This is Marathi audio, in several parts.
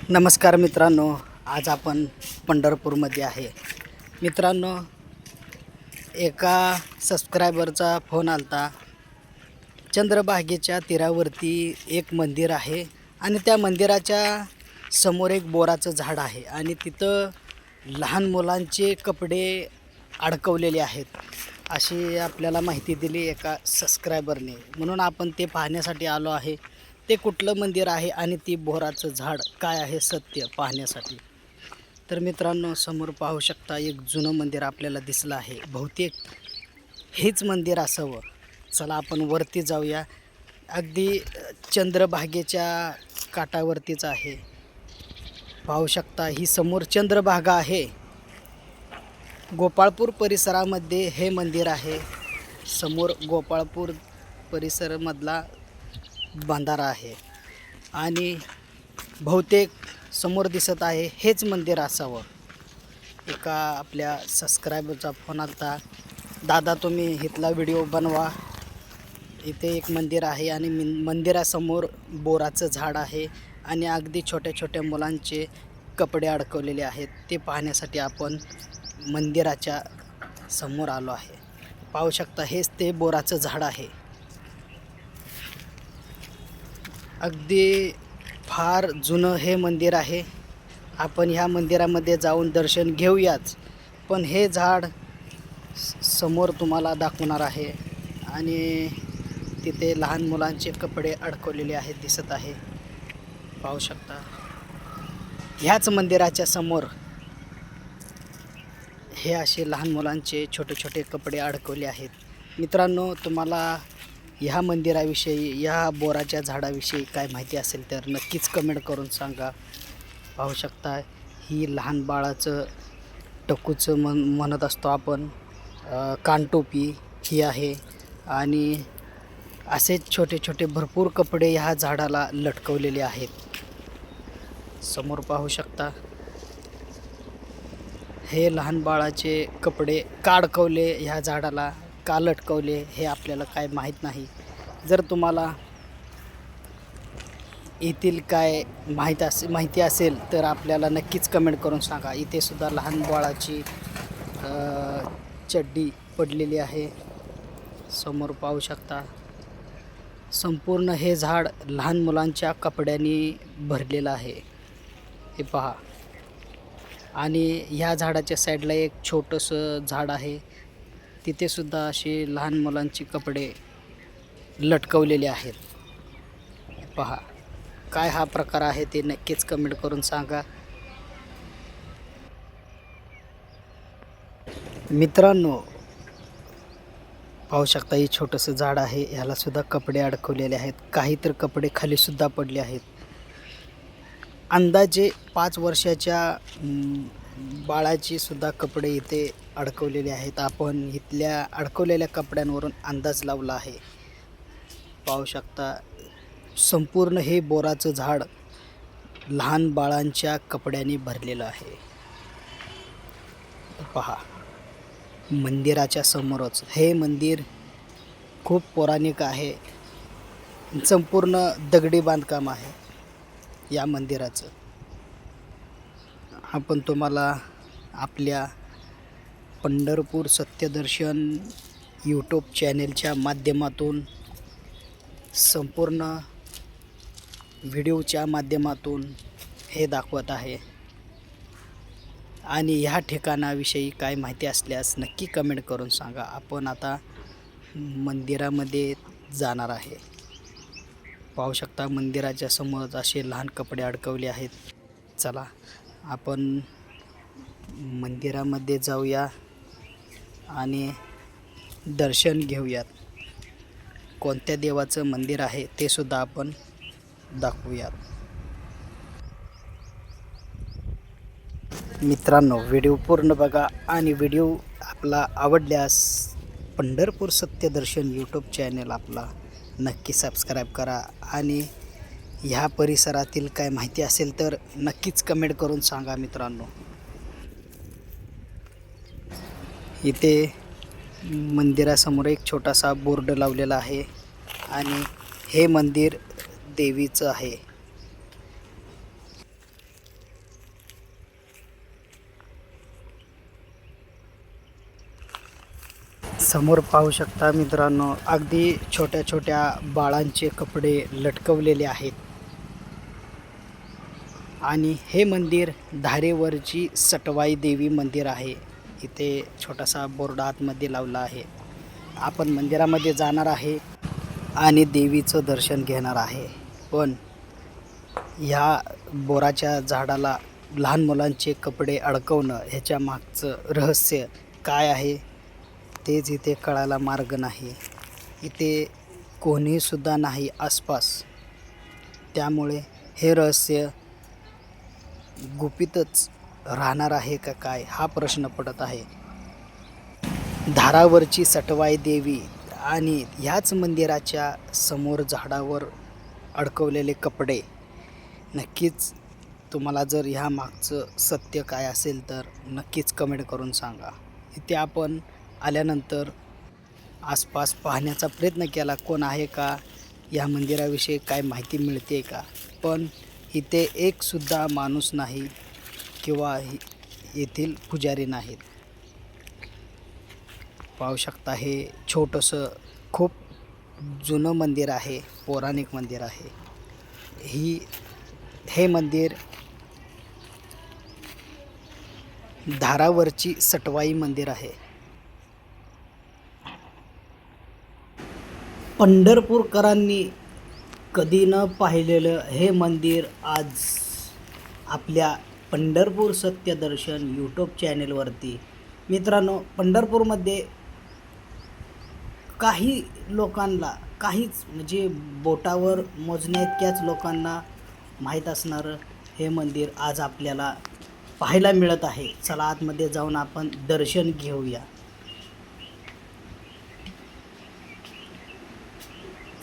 नमस्कार मित्रांनो, आज आपण पंढरपूरमध्ये आहे. मित्रांनो, एका सबस्क्रायबरचा फोन आलता. चंद्रभागेच्या तीरावरती एक मंदिर आहे आणि त्या मंदिराच्या समोर एक बोराचं झाड आहे आणि तिथं लहान मुलांचे कपडे अडकवलेले आहेत, अशी आपल्याला माहिती दिली एका सबस्क्रायबरने. म्हणून आपण ते पाहण्यासाठी आलो आहे. ते कुठलं मंदिर आहे आणि ती बोराचं झाड काय आहे सत्य पाहण्यासाठी. तर मित्रांनो, समोर पाहू शकता एक जुनं मंदिर आपल्याला दिसलं आहे. बहुतेक हेच मंदिर असावं. चला आपण वरती जाऊया. अगदी चंद्रभागेच्या काठावरतीच आहे. पाहू शकता ही समोर चंद्रभागा आहे. गोपाळपूर परिसरामध्ये हे मंदिर आहे. समोर गोपाळपूर परिसरामधला बंधारा आहे आणि बहुतेक समोर दिसत आहे हेच मंदिर असावं. एका आपल्या सबस्क्रायबरचा फोन आलता, दादा तुम्ही इथला व्हिडिओ बनवा. इथे एक मंदिर आहे आणि मंदिरासमोर बोराचं झाड आहे आणि अगदी छोट्या छोट्या मुलांचे कपडे अडकवलेले आहेत. ते पाहण्यासाठी आपण मंदिराच्या समोर आलो आहे. पाहू शकता हेच ते बोराचं झाड आहे. अगदी फार जुनं हे मंदिर आहे. आपण ह्या मंदिरामध्ये जाऊन दर्शन घेऊयाच, पण हे झाड समोर तुम्हाला दाखवणार आहे आणि तिथे लहान मुलांचे कपडे अडकवलेले आहेत दिसत आहे. पाहू शकता ह्याच मंदिराच्या समोर हे असे लहान मुलांचे छोटे छोटे कपडे अडकवले आहेत. मित्रांनो, तुम्हाला ह्या मंदिराविषयी, या बोराच्या झाडाविषयी काय माहिती असेल तर नक्कीच कमेंट करून सांगा. पाहू शकता ही लहान बाळाचं टकूचं म्हणत असतो आपण, कानटोपी ही आहे आणि असेच छोटे छोटे भरपूर कपडे ह्या झाडाला लटकवलेले आहेत. समोर पाहू शकता हे लहान बाळाचे कपडे का अडकवले ह्या झाडाला, का लटकवले हे आपल्याला काय माहीत नाही. जर तुम्हाला येथील काय माहिती असेल तर आपल्याला नक्कीच कमेंट करून सांगा. इथे सुद्धा लहान बाळाची चड्डी पडलेली आहे. समोर पाहू शकता संपूर्ण हे झाड लहान मुलांच्या कपड्यांनी भरलेलं आहे. हे पहा. आणि ह्या झाडाच्या साईडला एक छोटंसं झाड आहे. तिथे सुद्धा असे लहान मुलांचे कपडे लटकवलेले आहेत. पहा काय हा प्रकार आहे ते नक्कीच कमेंट करून सांगा. मित्रांनो, पाहू शकता हे छोटंसं झाड आहे. ह्याला सुद्धा कपडे अडकवलेले आहेत. काही तर कपडे खाली सुद्धा पडले आहेत. अंदाजे 5 वर्षाच्या बाळाची सुद्धा कपडे इथे अडकवलेले आहेत. आपण इथल्या अडकवलेल्या कपड्यांवरून अंदाज लावला आहे. पाहू शकता संपूर्ण हे बोराचं झाड लहान बाळांच्या कपड्यांनी भरलेलं आहे. पहा मंदिराच्या समोरच हे मंदिर खूप पौराणिक आहे. संपूर्ण दगडी बांधकाम आहे या मंदिराचं. आपण तुम्हाला आपल्या पंढरपूर सत्यदर्शन यूट्यूब चॅनेलच्या माध्यमातून, संपूर्ण व्हिडिओच्या माध्यमातून हे दाखवत आहे. आणि ह्या ठिकाणाविषयी काय माहिती असल्यास नक्की कमेंट करून सांगा. आपण आता मंदिरामध्ये जाणार आहे. पाहू शकता मंदिराच्या समोर असे लहान कपडे अडकवले आहेत. चला आपण मंदिरामध्ये जाऊया आणि दर्शन घेऊयात. कोणत्या देवाचं मंदिर आहे ते सुद्धा आपण दाखवूयात. मित्रांनो, व्हिडिओ पूर्ण बघा आणि व्हिडिओ आपला आवडल्यास पंढरपूर सत्यदर्शन यूट्यूब चॅनल आपला नक्की सबस्क्राईब करा आणि ह्या परिसरातील काय माहिती असेल तर नक्कीच कमेंट करून सांगा. मित्रांनो, इथे मंदिरासमोर एक छोटासा बोर्ड लावलेला आहे आणि हे मंदिर देवीचं आहे. समोर पाहू शकता मित्रांनो, अगदी छोट्या छोट्या बाळांचे कपडे लटकवलेले आहेत आणि हे मंदिर धारेवरची सटवाई देवी मंदिर आहे. इथे छोटासा बोर्ड आतमध्ये लावला आहे. आपण मंदिरामध्ये जाणार आहे आणि देवीचं दर्शन घेणार आहे. पण ह्या बोराच्या झाडाला लहान मुलांचे कपडे अडकवणं ह्याच्या मागचं रहस्य काय आहे तेच इथे कळायला मार्ग नाही. इथे कोणीसुद्धा नाही आसपास, त्यामुळे हे रहस्य गुपितच राहणार आहे का काय हा प्रश्न पडत आहे. धारावरची सटवाई देवी आणि ह्याच मंदिराच्या समोर झाडावर अडकवलेले कपडे, नक्कीच तुम्हाला जर ह्या मागचं सत्य काय असेल तर नक्कीच कमेंट करून सांगा. इथे आपण आल्यानंतर आसपास पाहण्याचा प्रयत्न केला, कोण आहे का, या मंदिराविषयी काय माहिती मिळते का, पण इथे एकसुद्धा माणूस नाही किंवा येथील पुजारी नाहीत. पाहू शकता हे छोटंसं खूप जुनं मंदिर आहे, पौराणिक मंदिर आहे. हे मंदिर धारावरची सटवाई मंदिर आहे. पंढरपूरकरांनी कधी न पाहिलेलं हे मंदिर आज आपल्या पंढरपूर सत्यदर्शन यूट्यूब चॅनेलवरती. मित्रांनो, पंढरपूरमध्ये काही लोकांना, काहीच म्हणजे बोटावर मोजण्या इतक्याच लोकांना माहीत असणारं हे मंदिर आज आपल्याला पाहायला मिळत आहे. चला आतमध्ये जाऊन आपण दर्शन घेऊया.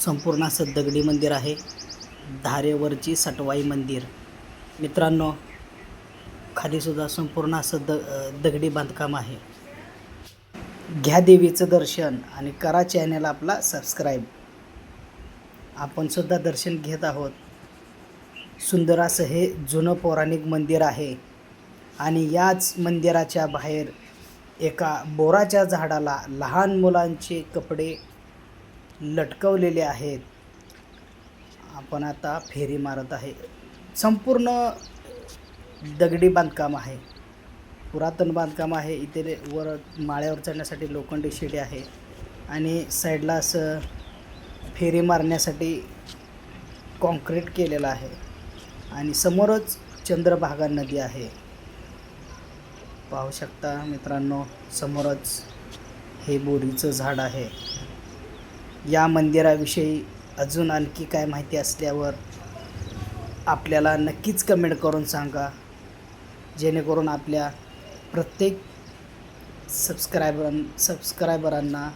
संपूर्ण असं दगडी मंदिर आहे, धारेवरची सटवाई मंदिर. मित्रांनो, खालीसुद्धा संपूर्ण असं दगडी बांधकाम आहे. घ्या देवीचं दर्शन आणि करा चॅनल आपला सबस्क्राईब. आपण सुद्धा दर्शन घेत आहोत. सुंदर असं हे जुनं पौराणिक मंदिर आहे आणि याच मंदिराच्या बाहेर एका बोराच्या झाडाला लहान मुलांचे कपडे लटकवलेले आहेत. आपण आता फेरी मारत आहे. संपूर्ण दगडी बांधकाम आहे, पुरातन बांधकाम आहे. इथे वर माळ्यावर चढण्यासाठी लोखंडी शिडी आहे आणि साईडला असं फेरी मारण्यासाठी कॉन्क्रीट केलेलं आहे आणि समोरच चंद्रभागा नदी आहे. पाहू शकता मित्रांनो, समोरच हे बोरीचं झाड आहे. या मंदिराविषयी अजून आणखी काय माहिती असल्यावर आपल्याला नक्कीच कमेंट करून सांगा, जेणेकरून आपल्या प्रत्येक सबस्क्रायबरांना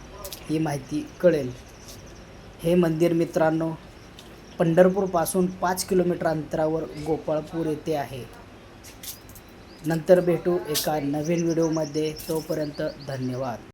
ही माहिती कळेल. हे मंदिर मित्रांनो पंढरपूरपासून 5 किलोमीटर अंतरावर गोपाळपूर येथे आहे. नंतर भेटू एका नवीन व्हिडिओमध्ये. तोपर्यंत धन्यवाद.